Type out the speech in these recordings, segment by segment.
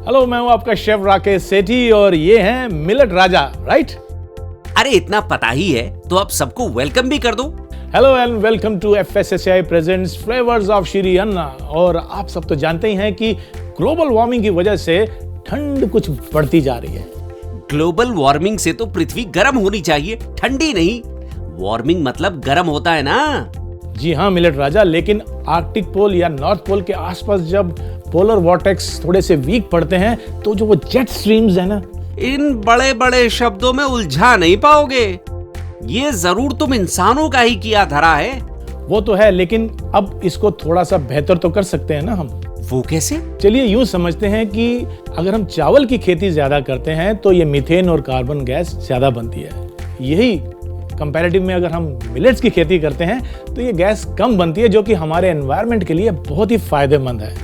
Hello, मैं हूं आपका शेफ राकेश सेठी और ये हैं मिलेट राजा, राइट? अरे इतना पता ही है तो आप सबको वेलकम भी कर दो। Hello and welcome to FSSAI presents flavours of Shri Anna. और आप सब तो जानते ही हैं कि ग्लोबल वार्मिंग की वजह से ठंड कुछ बढ़ती जा रही है। ग्लोबल वार्मिंग से तो पृथ्वी गर्म होनी चाहिए, ठंडी नहीं। वार्मिंग मतलब गर्म होता है ना। जी हाँ मिलेट राजा, लेकिन आर्कटिक पोल या नॉर्थ पोल के आसपास जब पोलर वॉर्टेक्स थोड़े से वीक पड़ते हैं तो जो वो जेट स्ट्रीम्स है ना, इन बड़े बड़े शब्दों में उलझा नहीं पाओगे। ये जरूर तुम इंसानों का ही किया धरा है। वो तो है, लेकिन अब इसको थोड़ा सा बेहतर तो कर सकते हैं ना हम। वो कैसे? चलिए यूं समझते हैं कि अगर हम चावल की खेती ज्यादा करते हैं तो ये मीथेन और कार्बन गैस ज्यादा बनती है। यही कंपैरेटिव में अगर हम मिलेट्स की खेती करते हैं तो ये गैस कम बनती है, जो कि हमारे एनवायरनमेंट के लिए बहुत ही फायदेमंद है।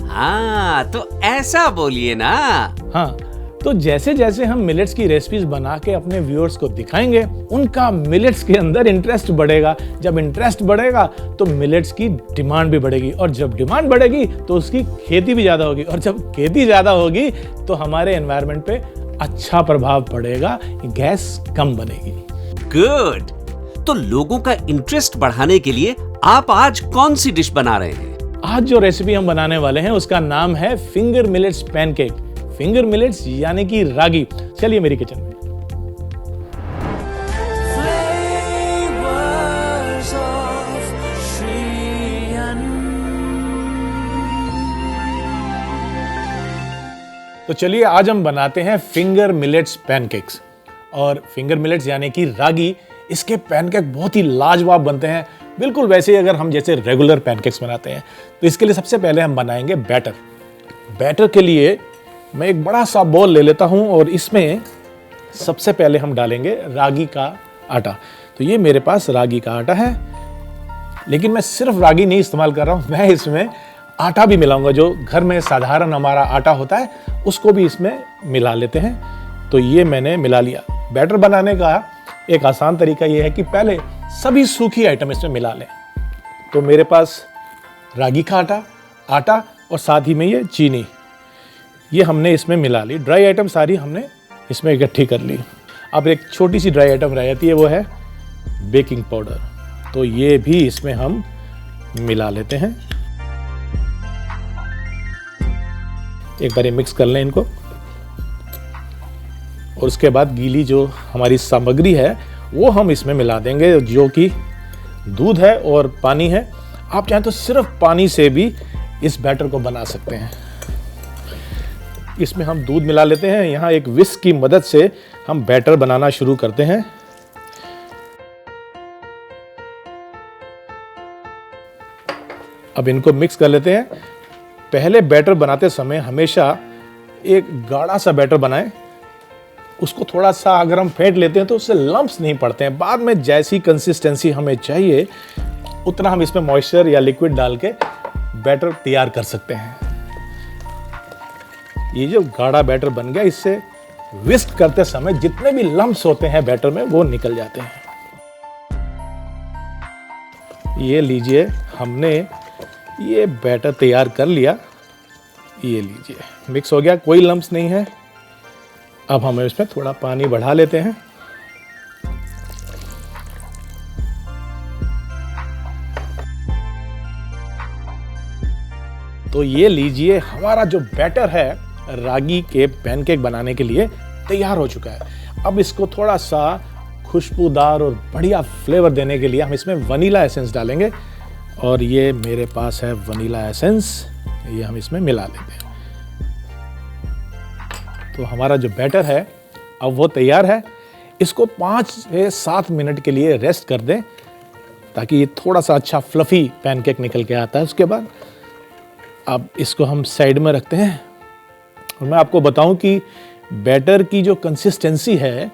हाँ तो ऐसा बोलिए ना। हाँ, तो जैसे जैसे हम मिलेट्स की रेसिपीज बना के अपने व्यूअर्स को दिखाएंगे, उनका मिलेट्स के अंदर इंटरेस्ट बढ़ेगा। जब इंटरेस्ट बढ़ेगा तो मिलेट्स की डिमांड भी बढ़ेगी, और जब डिमांड बढ़ेगी तो उसकी खेती भी ज्यादा होगी, और जब खेती ज्यादा होगी तो हमारे एनवायरनमेंट पे अच्छा प्रभाव पड़ेगा, गैस कम बनेगी। गुड। तो लोगों का इंटरेस्ट बढ़ाने के लिए आप आज कौन सी डिश बना रहे हैं? आज जो रेसिपी हम बनाने वाले हैं उसका नाम है finger millets pancake. Finger millets यानी कि रागी। चलिए मेरी किचन में। तो चलिए आज हम बनाते हैं फिंगर मिलेट्स पैनकेक्स। और फिंगर मिलेट्स यानी कि रागी, इसके पैनकेक बहुत ही लाजवाब बनते हैं, बिल्कुल वैसे ही अगर हम जैसे रेगुलर पैनकेक्स बनाते हैं। तो इसके लिए सबसे पहले हम बनाएंगे बैटर। बैटर के लिए मैं एक बड़ा सा बोल ले लेता हूं और इसमें सबसे पहले हम डालेंगे रागी का आटा। तो ये मेरे पास रागी का आटा है, लेकिन मैं सिर्फ रागी नहीं इस्तेमाल कर रहा हूं, मैं इसमें आटा भी मिलाऊंगा। जो घर में साधारण हमारा आटा होता है उसको भी इसमें मिला लेते हैं। तो ये मैंने मिला लिया। बैटर बनाने का एक आसान तरीका ये है कि पहले सभी सूखी आइटम इसमें मिला लें। तो मेरे पास रागी का आटा और साथ ही में ये चीनी, ये हमने इसमें मिला ली। ड्राई आइटम सारी हमने इसमें इकट्ठी कर ली। अब एक छोटी सी ड्राई आइटम रह जाती है, वो है बेकिंग पाउडर। तो ये भी इसमें हम मिला लेते हैं। एक बार ये मिक्स कर लें इनको, और उसके बाद गीली जो हमारी सामग्री है वो हम इसमें मिला देंगे, जो कि दूध है और पानी है। आप चाहें तो सिर्फ पानी से भी इस बैटर को बना सकते हैं। इसमें हम दूध मिला लेते हैं। यहाँ एक विस्क की मदद से हम बैटर बनाना शुरू करते हैं। अब इनको मिक्स कर लेते हैं। पहले बैटर बनाते समय हमेशा एक गाढ़ा सा बैटर बनाएं। उसको थोड़ा सा अगर हम फेंट लेते हैं तो उससे लम्प्स नहीं पड़ते हैं। बाद में जैसी कंसिस्टेंसी हमें चाहिए उतना हम इसमें मॉइस्चर या लिक्विड डाल के बैटर तैयार कर सकते हैं। ये जो गाढ़ा बैटर बन गया, इससे विस्क करते समय जितने भी लम्प्स होते हैं बैटर में वो निकल जाते हैं। ये लीजिए, हमने ये बैटर तैयार कर लिया। ये लीजिए, मिक्स हो गया, कोई लम्प्स नहीं है। अब हम इसमें थोड़ा पानी बढ़ा लेते हैं। तो ये लीजिए, हमारा जो बैटर है रागी के पैनकेक बनाने के लिए तैयार हो चुका है। अब इसको थोड़ा सा खुशबूदार और बढ़िया फ्लेवर देने के लिए हम इसमें वनीला एसेंस डालेंगे। और ये मेरे पास है वनीला एसेंस, ये हम इसमें मिला लेते हैं। तो हमारा जो बैटर है अब वो तैयार है। इसको 5 से 7 मिनट के लिए रेस्ट कर दें ताकि ये थोड़ा सा अच्छा फ्लफी पैनकेक निकल के आता है। उसके बाद अब इसको हम साइड में रखते हैं। और मैं आपको बताऊं कि बैटर की जो कंसिस्टेंसी है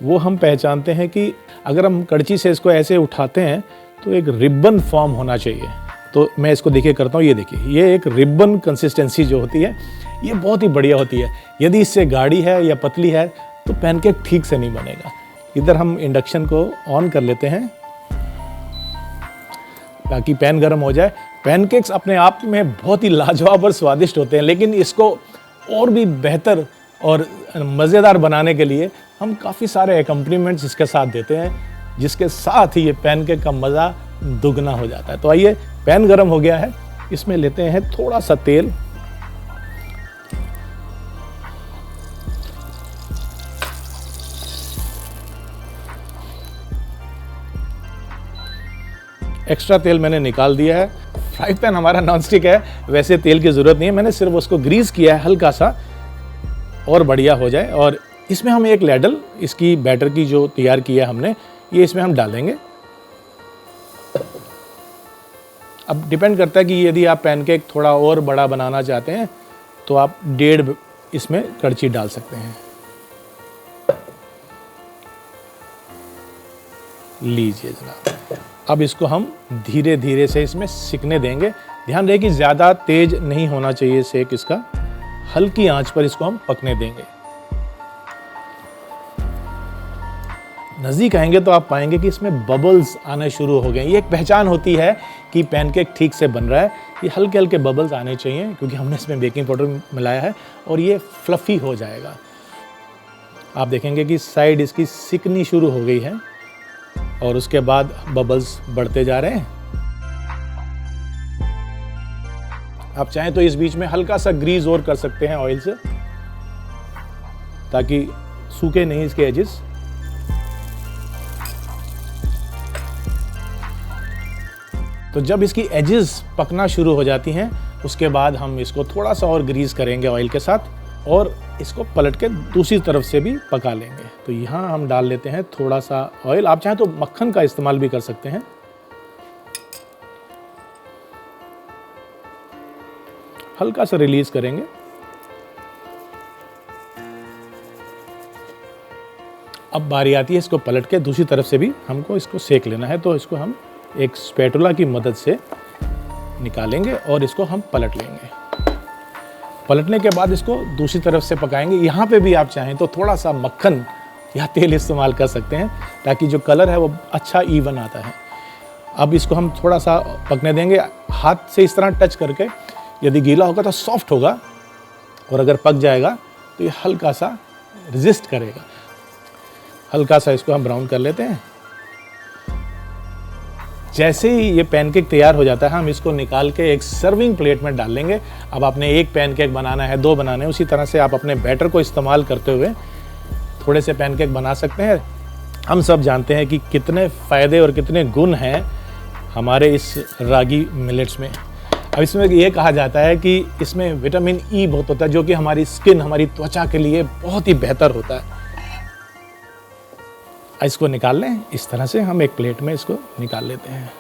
वो हम पहचानते हैं कि अगर हम कड़ची से इसको ऐसे उठाते हैं तो एक रिबन फॉर्म होना चाहिए। तो मैं इसको देखिए करता हूँ, ये देखिए, ये एक रिबन कंसिस्टेंसी जो होती है ये बहुत ही बढ़िया होती है। यदि इससे गाढ़ी है या पतली है तो पैनकेक ठीक से नहीं बनेगा। इधर हम इंडक्शन को ऑन कर लेते हैं ताकि पैन गर्म हो जाए। पैनकेक्स अपने आप में बहुत ही लाजवाब और स्वादिष्ट होते हैं, लेकिन इसको और भी बेहतर और मज़ेदार बनाने के लिए हम काफ़ी सारे एकम्पनीमेंट्स इसके साथ देते हैं, जिसके साथ ही ये पैनकेक का मज़ा दुगना हो जाता है। तो आइए, पैन गरम हो गया है, इसमें लेते हैं थोड़ा सा तेल। एक्स्ट्रा तेल मैंने निकाल दिया है। फ्राई पैन हमारा नॉनस्टिक है, वैसे तेल की ज़रूरत नहीं है, मैंने सिर्फ उसको ग्रीस किया है हल्का सा, और बढ़िया हो जाए। और इसमें हम एक लैडल इसकी बैटर की जो तैयार किया हमने, ये इसमें हम डालेंगे। अब डिपेंड करता है कि यदि आप पैनकेक थोड़ा और बड़ा बनाना चाहते हैं तो आप 1.5 इसमें कड़छी डाल सकते हैं। लीजिए जनाब, अब इसको हम धीरे धीरे से इसमें सिकने देंगे। ध्यान रहे कि ज़्यादा तेज नहीं होना चाहिए सेक इसका, हल्की आंच पर इसको हम पकने देंगे। नज़दीक आएंगे तो आप पाएंगे कि इसमें बबल्स आने शुरू हो गए। ये एक पहचान होती है कि पैनकेक ठीक से बन रहा है। ये हल्के हल्के बबल्स आने चाहिए, क्योंकि हमने इसमें बेकिंग पाउडर मिलाया है और ये फ्लफ़ी हो जाएगा। आप देखेंगे कि साइड इसकी सिकनी शुरू हो गई है और उसके बाद बबल्स बढ़ते जा रहे हैं। आप चाहें तो इस बीच में हल्का सा ग्रीस और कर सकते हैं ऑयल से, ताकि सूखे नहीं इसके एजेस। तो जब इसकी एजेस पकना शुरू हो जाती हैं, उसके बाद हम इसको थोड़ा सा और ग्रीस करेंगे ऑयल के साथ और इसको पलट के दूसरी तरफ से भी पका लेंगे। तो यहाँ हम डाल लेते हैं थोड़ा सा ऑयल। आप चाहें तो मक्खन का इस्तेमाल भी कर सकते हैं। हल्का सा रिलीज करेंगे। अब बारी आती है इसको पलट के दूसरी तरफ से भी हमको इसको सेक लेना है। तो इसको हम एक स्पैटुला की मदद से निकालेंगे और इसको हम पलट लेंगे। पलटने के बाद इसको दूसरी तरफ से पकाएंगे। यहाँ पे भी आप चाहें तो थोड़ा सा मक्खन या तेल इस्तेमाल कर सकते हैं, ताकि जो कलर है वो अच्छा ईवन आता है। अब इसको हम थोड़ा सा पकने देंगे, हाथ से इस तरह टच करके। यदि गीला होगा तो सॉफ्ट होगा, और अगर पक जाएगा तो ये हल्का सा रेजिस्ट करेगा। हल्का सा इसको हम ब्राउन कर लेते हैं। जैसे ही ये पैनकेक तैयार हो जाता है, हम इसको निकाल के एक सर्विंग प्लेट में डाल लेंगे। अब आपने एक पैनकेक बनाना है, 2 बनाने हैं, उसी तरह से आप अपने बैटर को इस्तेमाल करते हुए थोड़े से पैनकेक बना सकते हैं। हम सब जानते हैं कि कितने फ़ायदे और कितने गुण हैं हमारे इस रागी मिलेट्स में। अब इसमें ये कहा जाता है कि इसमें विटामिन ई बहुत होता है, जो कि हमारी स्किन, हमारी त्वचा के लिए बहुत ही बेहतर होता है। इसको निकाल लें। इस तरह से हम एक प्लेट में इसको निकाल लेते हैं।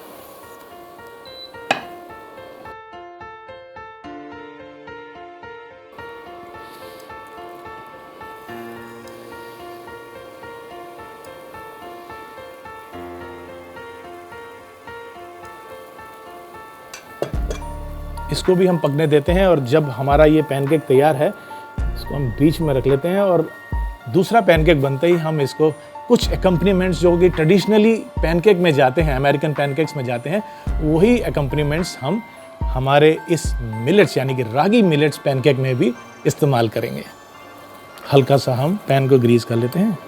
इसको भी हम पकने देते हैं, और जब हमारा ये पैनकेक तैयार है, इसको हम बीच में रख लेते हैं। और दूसरा पैनकेक बनते ही हम इसको कुछ एकम्पनीमेंट्स जो कि ट्रेडिशनली पैनकेक में जाते हैं, अमेरिकन पैनकेक्स में जाते हैं, वही एकम्पनीमेंट्स हम हमारे इस मिलेट्स यानी कि रागी मिलेट्स पैनकेक में भी इस्तेमाल करेंगे। हल्का सा हम पैन को ग्रीस कर लेते हैं।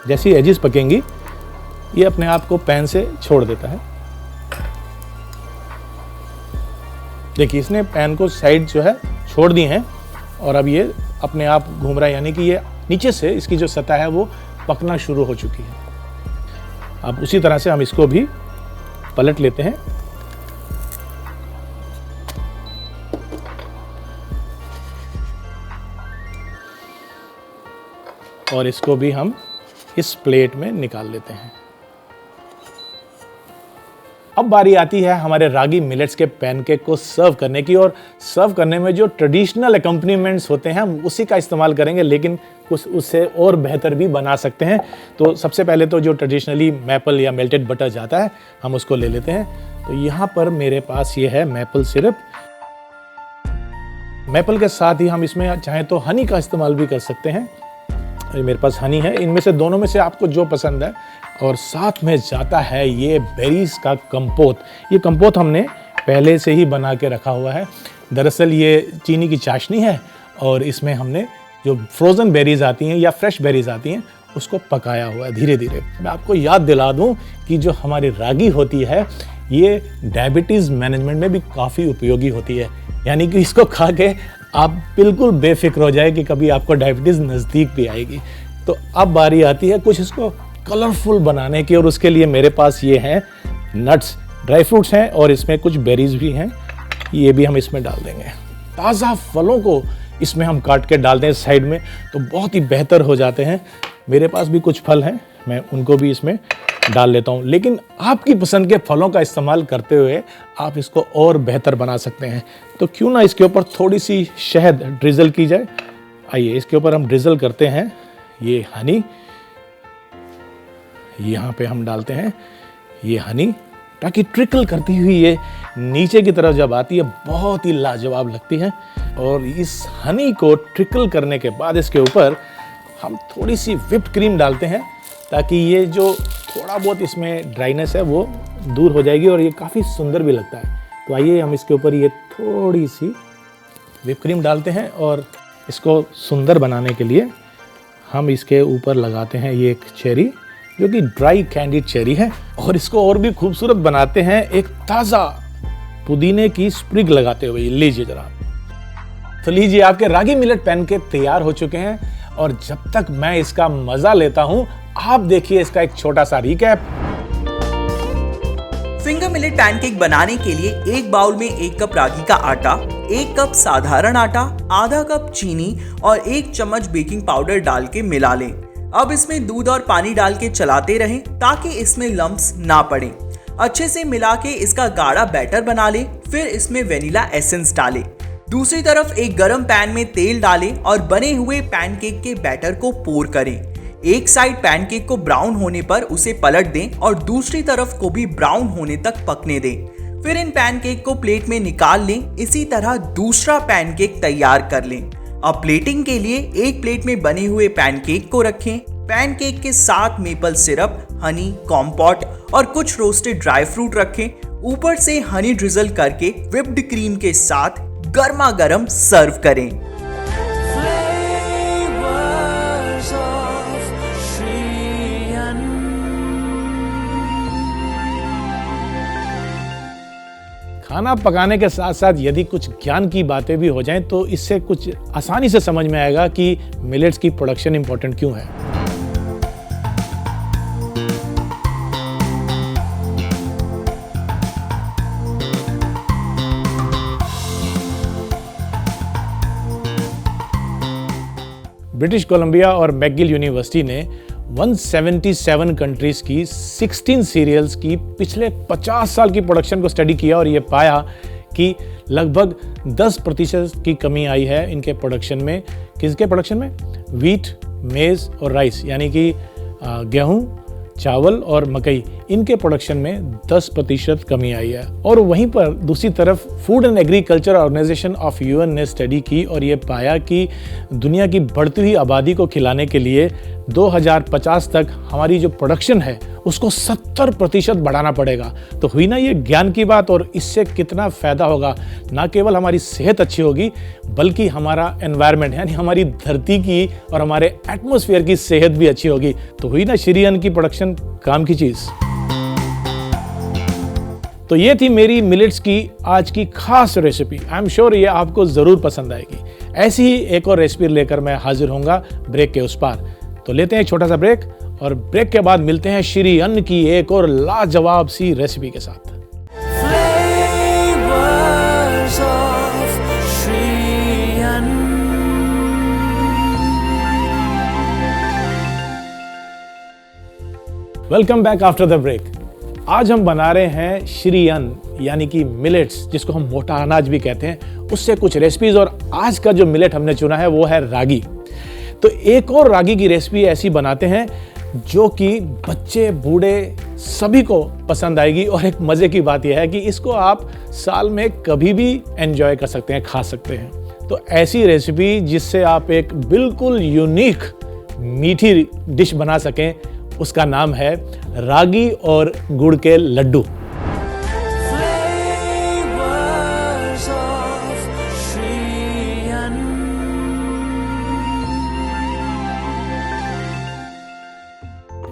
जैसी एजेस पकेंगी, ये अपने आप को पैन से छोड़ देता है। देखिए, इसने पैन को साइड जो है छोड़ दी हैं, और अब ये अपने आप घूम रहा है, यानी कि ये नीचे से इसकी जो सतह है वो पकना शुरू हो चुकी है। अब उसी तरह से हम इसको भी पलट लेते हैं। और इसको भी हम इस प्लेट में निकाल लेते हैं। अब बारी आती है हमारे रागी मिलेट्स के पैनकेक को सर्व करने की, और सर्व करने में जो ट्रेडिशनल एकम्पनीमेंट्स होते हैं हम उसी का इस्तेमाल करेंगे, लेकिन कुछ उससे और बेहतर भी बना सकते हैं। तो सबसे पहले तो जो ट्रेडिशनली मैपल या मेल्टेड बटर जाता है, हम उसको ले लेते हैं। तो यहाँ पर मेरे पास ये है मैपल सिरप। मैपल के साथ ही हम इसमें चाहें तो हनी का इस्तेमाल भी कर सकते हैं। मेरे पास हनी है, इनमें से दोनों में से आपको जो पसंद है। और साथ में जाता है ये बेरीज का कंपोत। ये कंपोत हमने पहले से ही बना के रखा हुआ है। दरअसल ये चीनी की चाशनी है और इसमें हमने जो फ्रोज़न बेरीज आती हैं या फ्रेश बेरीज आती हैं उसको पकाया हुआ है धीरे धीरे। मैं आपको याद दिला दूं कि जो हमारी रागी होती है ये डायबिटीज़ मैनेजमेंट में भी काफ़ी उपयोगी होती है। यानी कि इसको खा के आप बिल्कुल बेफिक्र हो जाए कि कभी आपको डायबिटीज़ नज़दीक भी आएगी। तो अब बारी आती है कुछ इसको कलरफुल बनाने की, और उसके लिए मेरे पास ये हैं नट्स, ड्राई फ्रूट्स हैं और इसमें कुछ बेरीज भी हैं, ये भी हम इसमें डाल देंगे। ताज़ा फलों को इसमें हम काट के डाल दें साइड में तो बहुत ही बेहतर हो जाते हैं। मेरे पास भी कुछ फल हैं, मैं उनको भी इसमें डाल लेता हूँ, लेकिन आपकी पसंद के फलों का इस्तेमाल करते हुए आप इसको और बेहतर बना सकते हैं। तो क्यों ना इसके ऊपर थोड़ी सी शहद ड्रिजल की जाए। आइए इसके ऊपर हम ड्रिजल करते हैं ये हनी, यहाँ पे हम डालते हैं ये हनी, ताकि ट्रिकल करती हुई ये नीचे की तरफ जब आती है बहुत ही लाजवाब लगती है। और इस हनी को ट्रिकल करने के बाद इसके ऊपर हम थोड़ी सी व्हिप्ड क्रीम डालते हैं ताकि ये जो थोड़ा बहुत इसमें ड्राइनेस है वो दूर हो जाएगी और ये काफ़ी सुंदर भी लगता है। तो आइए हम इसके ऊपर ये थोड़ी सी व्हिप क्रीम डालते हैं और इसको सुंदर बनाने के लिए हम इसके ऊपर लगाते हैं ये एक चेरी, जो कि ड्राई कैंडिड चेरी है, और इसको और भी खूबसूरत बनाते हैं एक ताज़ा पुदीने की स्प्रिग लगाते हुए। लीजिए जरा। तो लीजिए आपके रागी मिलेट पैनकेक तैयार हो चुके हैं, और जब तक मैं इसका मजा लेता हूं आप देखिए इसका एक छोटा सा रिकैप। फिंगर मिलेट पैनकेक बनाने के लिए एक बाउल में 1 कप रागी का आटा, 1 कप साधारण आटा, आधा कप चीनी और 1 चम्मच बेकिंग पाउडर डाल के मिला लें। अब इसमें दूध और पानी डाल के चलाते रहें ताकि इसमें लम्प्स ना पड़े। अच्छे से मिला के इसका गाढ़ा बैटर बना लें। फिर इसमें वेनिला एसेंस डालें। दूसरी तरफ एक गरम पैन में तेल डालें और बने हुए पैनकेक के बैटर को पोर करें। एक साइड पैनकेक को ब्राउन होने पर उसे पलट दें और दूसरी तरफ को भी ब्राउन होने तक पकने दें। फिर इन पैनकेक को प्लेट में निकाल लें। इसी तरह दूसरा पैनकेक तैयार कर लें। अब प्लेटिंग के लिए एक प्लेट में बने हुए पैनकेक को रखें। पैनकेक के साथ मेपल सिरप, हनी, कॉम्पोट और कुछ रोस्टेड ड्राई फ्रूट रखें। ऊपर से हनी ड्रिजल करके व्हिप्ड क्रीम के साथ गर्मा गर्म सर्व करें। खाना पकाने के साथ साथ यदि कुछ ज्ञान की बातें भी हो जाएं तो इससे कुछ आसानी से समझ में आएगा कि मिलेट्स की प्रोडक्शन इंपॉर्टेंट क्यों है। ब्रिटिश कोलंबिया और मैकगिल यूनिवर्सिटी ने 177 कंट्रीज की 16 सीरियल्स की पिछले 50 साल की प्रोडक्शन को स्टडी किया और ये पाया कि लगभग 10% की कमी आई है इनके प्रोडक्शन में। किसके प्रोडक्शन में? व्हीट, मेज और राइस, यानी कि गेहूं, चावल और मकई, इनके प्रोडक्शन में 10% कमी आई है। और वहीं पर दूसरी तरफ food and agriculture organisation of UN ने स्टडी की और ये पाया कि दुनिया की बढ़ती हुई आबादी को खिलाने के लिए 2050 तक हमारी जो प्रोडक्शन है उसको 70% बढ़ाना पड़ेगा। तो हुई ना ये ज्ञान की बात, और इससे कितना फ़ायदा होगा। ना केवल हमारी सेहत अच्छी होगी बल्कि हमारा एनवायरनमेंट यानी हमारी धरती की और हमारे एटमॉस्फेयर की सेहत भी अच्छी होगी। तो हुई ना श्री अन्न की प्रोडक्शन काम की चीज़। तो ये थी मेरी मिलेट्स की आज की खास रेसिपी। आई एम श्योर ये आपको ज़रूर पसंद आएगी। ऐसी ही एक और रेसिपी लेकर मैं हाजिर होऊंगा ब्रेक के उस पार। तो लेते हैं एक छोटा सा ब्रेक, और ब्रेक के बाद मिलते हैं श्री अन्न की एक और लाजवाब सी रेसिपी के साथ। Welcome back after the break. आज हम बना रहे हैं श्री अन्न यानी कि मिलेट्स, जिसको हम मोटा अनाज भी कहते हैं, उससे कुछ रेसिपीज। और आज का जो मिलेट हमने चुना है वो है रागी। तो एक और रागी की रेसिपी ऐसी बनाते हैं जो कि बच्चे बूढ़े सभी को पसंद आएगी। और एक मज़े की बात यह है कि इसको आप साल में कभी भी एंजॉय कर सकते हैं, खा सकते हैं। तो ऐसी रेसिपी जिससे आप एक बिल्कुल यूनिक मीठी डिश बना सकें, उसका नाम है रागी और गुड़ के लड्डू।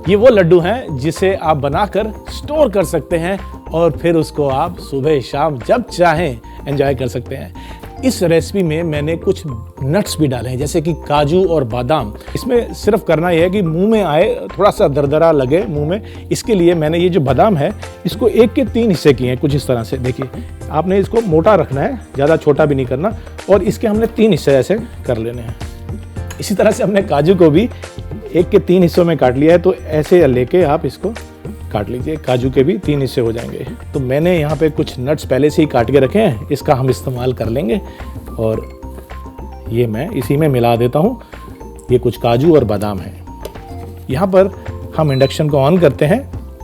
ये वो लड्डू हैं जिसे आप बनाकर स्टोर कर सकते हैं और फिर उसको आप सुबह शाम जब चाहें एंजॉय कर सकते हैं। इस रेसिपी में मैंने कुछ नट्स भी डाले हैं, जैसे कि काजू और बादाम। इसमें सिर्फ करना यह है कि मुंह में आए, थोड़ा सा दरदरा लगे मुंह में। इसके लिए मैंने ये जो बादाम है इसको 1 के 3 हिस्से किए हैं, कुछ इस तरह से। देखिए, आपने इसको मोटा रखना है, ज़्यादा छोटा भी नहीं करना, और इसके हमने 3 हिस्से ऐसे कर लेने हैं। इसी तरह से हमने काजू को भी 1 के 3 हिस्सों में काट लिया है, तो ऐसे लेके आप इसको काट लीजिए। काजू के भी 3 हिस्से हो जाएंगे। तो मैंने यहाँ पे कुछ नट्स पहले से ही काट के रखे हैं, इसका हम इस्तेमाल कर लेंगे और ये मैं इसी में मिला देता हूँ। ये कुछ काजू और बादाम है। यहाँ पर हम इंडक्शन को ऑन करते हैं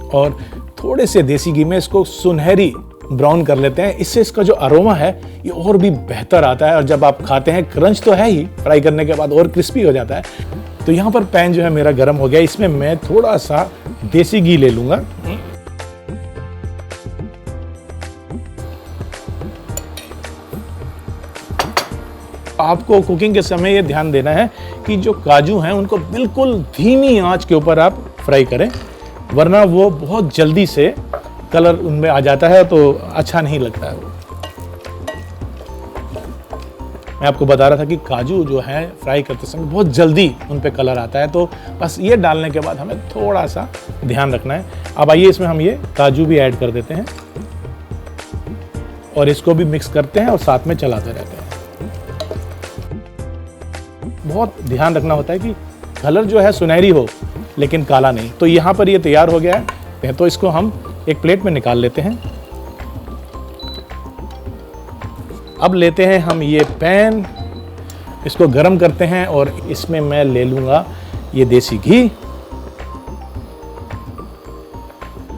और थोड़े से देसी घी में इसको सुनहरी ब्राउन कर लेते हैं। इससे इसका जो अरोमा है ये और भी बेहतर आता है, और जब आप खाते हैं क्रंच तो है ही, फ्राई करने के बाद और क्रिस्पी हो जाता है। तो यहाँ पर पैन जो है मेरा गर्म हो गया, इसमें मैं थोड़ा सा देसी घी ले लूंगा। आपको कुकिंग के समय ये ध्यान देना है कि जो काजू हैं उनको बिल्कुल धीमी आंच के ऊपर आप फ्राई करें, वरना वो बहुत जल्दी से कलर उनमें आ जाता है तो अच्छा नहीं लगता है। मैं आपको बता रहा था कि काजू जो है फ्राई करते समय बहुत जल्दी उन पे कलर आता है, तो बस ये डालने के बाद हमें थोड़ा सा ध्यान रखना है। अब आइए इसमें हम ये काजू भी ऐड कर देते हैं और इसको भी मिक्स करते हैं और साथ में चलाते रहते हैं। बहुत ध्यान रखना होता है कि कलर जो है सुनहरी हो लेकिन काला नहीं। तो यहाँ पर ये तैयार हो गया है, तो इसको हम एक प्लेट में निकाल लेते हैं। अब लेते हैं हम ये पैन, इसको गरम करते हैं और इसमें मैं ले लूँगा ये देसी घी।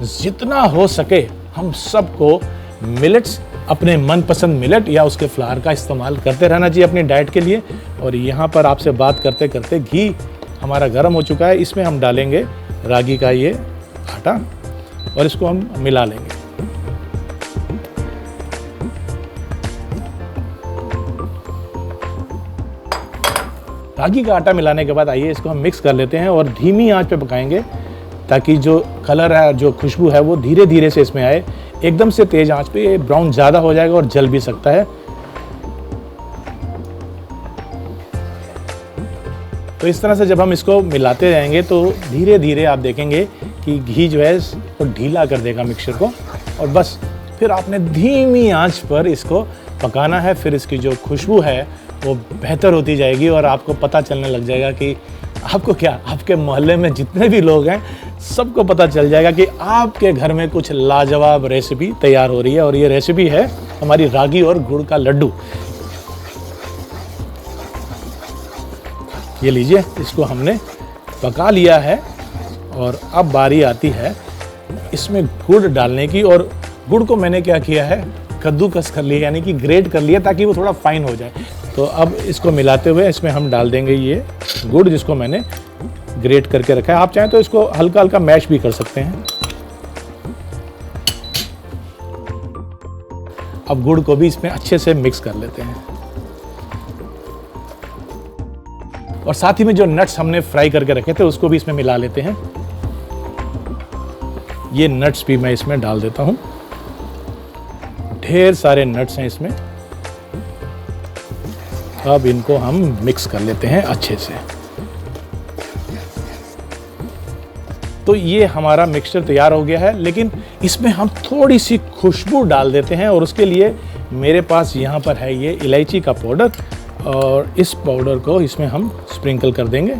जितना हो सके हम सबको मिलेट्स, अपने मनपसंद मिलेट या उसके फ्लावर का इस्तेमाल करते रहना चाहिए अपनी डाइट के लिए। और यहाँ पर आपसे बात करते करते घी हमारा गर्म हो चुका है, इसमें हम डालेंगे रागी का ये आटा और इसको हम मिला लेंगे। रागी का आटा मिलाने के बाद आइए इसको हम मिक्स कर लेते हैं और धीमी आंच पे पकाएंगे, ताकि जो कलर है, जो खुशबू है वो धीरे धीरे से इसमें आए। एकदम से तेज आंच पे ये ब्राउन ज़्यादा हो जाएगा और जल भी सकता है। तो इस तरह से जब हम इसको मिलाते रहेंगे तो धीरे धीरे आप देखेंगे कि घी जो है वो ढीला कर देगा मिक्सचर को, और बस फिर आपने धीमी आंच पर इसको पकाना है। फिर इसकी जो खुशबू है वो बेहतर होती जाएगी और आपको पता चलने लग जाएगा कि आपको क्या, आपके मोहल्ले में जितने भी लोग हैं सबको पता चल जाएगा कि आपके घर में कुछ लाजवाब रेसिपी तैयार हो रही है। और ये रेसिपी है हमारी रागी और गुड़ का लड्डू। ये लीजिए, इसको हमने पका लिया है और अब बारी आती है इसमें गुड़ डालने की। और गुड़ को मैंने क्या किया है, कद्दूकस कर लिया, यानी कि ग्रेट कर लिया ताकि वो थोड़ा फाइन हो जाए। तो अब इसको मिलाते हुए इसमें हम डाल देंगे ये गुड़ जिसको मैंने ग्रेट करके रखा है। आप चाहें तो इसको हल्का हल्का मैश भी कर सकते हैं। अब गुड़ को भी इसमें अच्छे से मिक्स कर लेते हैं और साथ ही में जो नट्स हमने फ्राई करके रखे थे उसको भी इसमें मिला लेते हैं। ये नट्स भी मैं इसमें डाल देता हूं। ढेर सारे नट्स हैं इसमें। अब इनको हम मिक्स कर लेते हैं अच्छे से। तो ये हमारा मिक्सचर तैयार हो गया है, लेकिन इसमें हम थोड़ी सी खुशबू डाल देते हैं और उसके लिए मेरे पास यहाँ पर है ये इलायची का पाउडर, और इस पाउडर को इसमें हम स्प्रिंकल कर देंगे।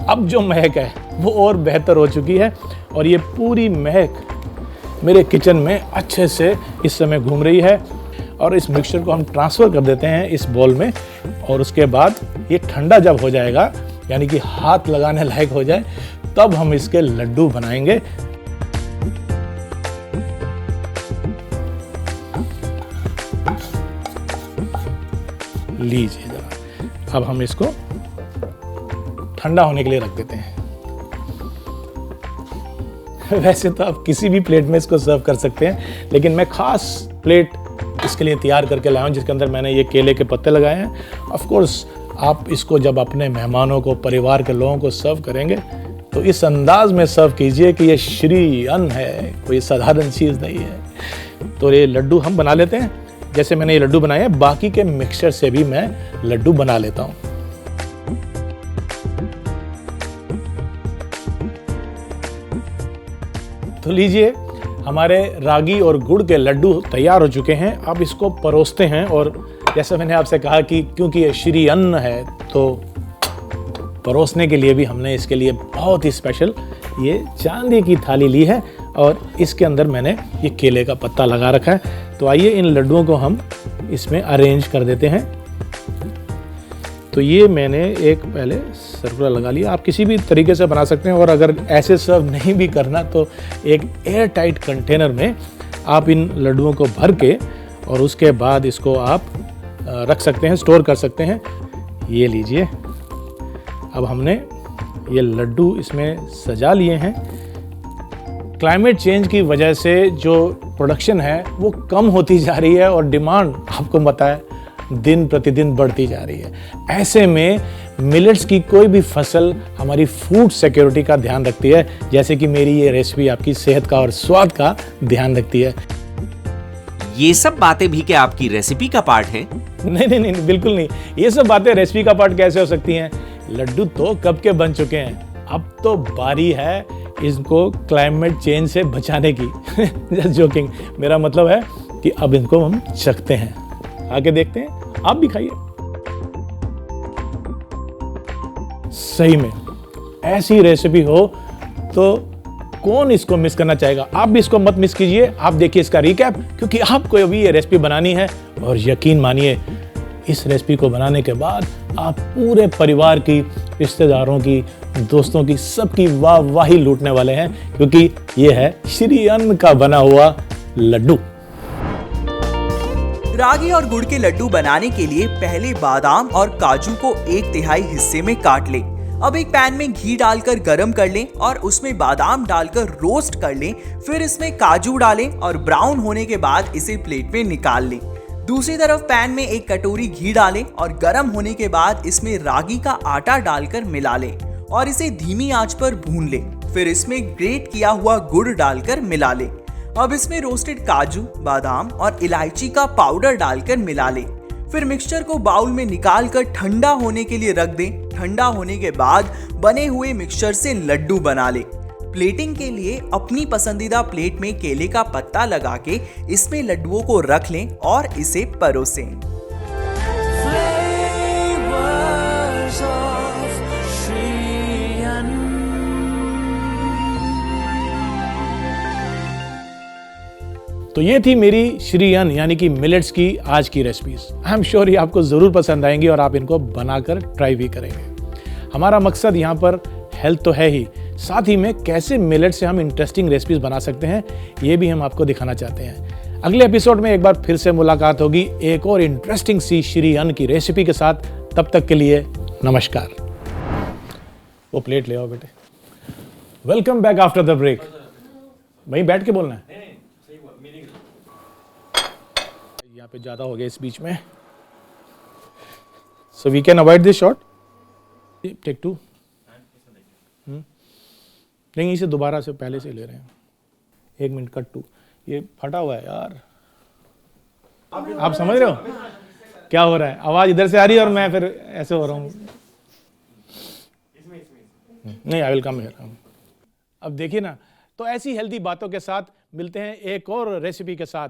अब जो महक है वो और बेहतर हो चुकी है और ये पूरी महक मेरे किचन में अच्छे से इस समय घूम रही है। और इस मिक्सचर को हम ट्रांसफ़र कर देते हैं इस बॉल में, और उसके बाद ये ठंडा जब हो जाएगा, यानी कि हाथ लगाने लायक हो जाए, तब हम इसके लड्डू बनाएंगे। लीजिए जरा, अब हम इसको ठंडा होने के लिए रख देते हैं। वैसे तो आप किसी भी प्लेट में इसको सर्व कर सकते हैं, लेकिन मैं खास प्लेट इसके लिए तैयार करके लाया हूँ जिसके अंदर मैंने ये केले के पत्ते लगाए हैं। ऑफ कोर्स आप इसको जब अपने मेहमानों को, परिवार के लोगों को सर्व करेंगे तो इस अंदाज में सर्व कीजिए कि ये श्री अन्न है, कोई साधारण चीज़ नहीं है। तो ये लड्डू हम बना लेते हैं। जैसे मैंने ये लड्डू बनाए हैं, बाकी के मिक्सचर से भी मैं लड्डू बना लेता हूँ। तो लीजिए, हमारे रागी और गुड़ के लड्डू तैयार हो चुके हैं। अब इसको परोसते हैं। और जैसे मैंने आपसे कहा कि क्योंकि ये श्री अन्न है तो परोसने के लिए भी हमने इसके लिए बहुत ही स्पेशल ये चांदी की थाली ली है और इसके अंदर मैंने ये केले का पत्ता लगा रखा है। तो आइए इन लड्डुओं को हम इसमें अरेंज कर देते हैं। तो ये मैंने एक पहले सर्कुलर लगा लिया। आप किसी भी तरीके से बना सकते हैं और अगर ऐसे सर्व नहीं भी करना तो एक एयर टाइट कंटेनर में आप इन लड्डुओं को भर के और उसके बाद इसको आप रख सकते हैं, स्टोर कर सकते हैं। ये लीजिए, अब हमने ये लड्डू इसमें सजा लिए हैं। क्लाइमेट चेंज की वजह से जो प्रोडक्शन है वो कम होती जा रही है और डिमांड आपको पता है दिन प्रतिदिन बढ़ती जा रही है। ऐसे में मिलेट्स की कोई भी फसल हमारी फूड सिक्योरिटी का ध्यान रखती है, जैसे कि मेरी ये रेसिपी आपकी सेहत का और स्वाद का ध्यान रखती है। ये सब बातें भी क्या आपकी रेसिपी का पार्ट है? नहीं, बिल्कुल नहीं। ये सब बातें रेसिपी का पार्ट कैसे हो सकती हैं? लड्डू तो कब के बन चुके हैं। अब तो बारी है इनको क्लाइमेट चेंज से बचाने की। Just joking. मेरा मतलब है कि अब इनको हम चखते हैं, आके देखते हैं। आप भी खाइए। सही में ऐसी रेसिपी हो तो कौन इसको मिस करना चाहेगा? आप भी इसको मत मिस कीजिए। आप देखिए इसका रिकैप, क्योंकि आपको अभी ये रेसिपी बनानी है और यकीन मानिए इस रेसिपी को बनाने के बाद आप पूरे परिवार की, रिश्तेदारों की, दोस्तों की, सबकी वाहवाही लूटने वाले हैं, क्योंकि ये है श्री अन्न का बना हुआ लड्डू। रागी और गुड़ के लड्डू बनाने के लिए पहले बादाम और काजू को 1/3 हिस्से में काट लें। अब एक पैन में घी डालकर गरम कर लें और उसमें बादाम डालकर रोस्ट कर लें। फिर इसमें काजू डालें और ब्राउन होने के बाद इसे प्लेट में निकाल लें। दूसरी तरफ पैन में एक कटोरी घी डालें और गरम होने के बाद इसमें रागी का आटा डालकर मिला लें और इसे धीमी आंच पर भून लें। फिर इसमें ग्रेट किया हुआ गुड़ डालकर मिला लें। अब इसमें रोस्टेड काजू, बादाम और इलायची का पाउडर डालकर मिला लें। फिर मिक्सचर को बाउल में निकाल कर ठंडा होने के लिए रख दें। ठंडा होने के बाद बने हुए मिक्सचर से लड्डू बना लें। प्लेटिंग के लिए अपनी पसंदीदा प्लेट में केले का पत्ता लगा के इसमें लड्डुओं को रख लें और इसे परोसें। तो ये थी मेरी श्री अन्न यानी कि मिलेट्स की आज की रेसिपीज। आई एम श्योर ये आपको ज़रूर पसंद आएंगी और आप इनको बनाकर ट्राई भी करेंगे। हमारा मकसद यहाँ पर हेल्थ तो है ही, साथ ही में कैसे मिलेट से हम इंटरेस्टिंग रेसिपीज बना सकते हैं ये भी हम आपको दिखाना चाहते हैं। अगले एपिसोड में एक बार फिर से मुलाकात होगी एक और इंटरेस्टिंग सी श्री अन्न की रेसिपी के साथ। तब तक के लिए नमस्कार। वो प्लेट ले आओ बेटे। Welcome back after the break. वहीं बैठ के बोलना है। यहाँ पे ज़्यादा हो गया इस बीच में, so we can avoid this shot. Take 2। नहीं, इसे दोबारा से पहले से ले रहे हैं। 1 मिनट, कट 2। ये फटा हुआ है यार, आप समझ रहे हो क्या हो रहा है? आवाज इधर से आ रही है और मैं फिर ऐसे हो रहा हूँ। नहीं, आई विल कम हियर। अब देखिए ना, तो ऐसी हेल्दी बातों के साथ मिलते हैं एक और रेसिपी के साथ।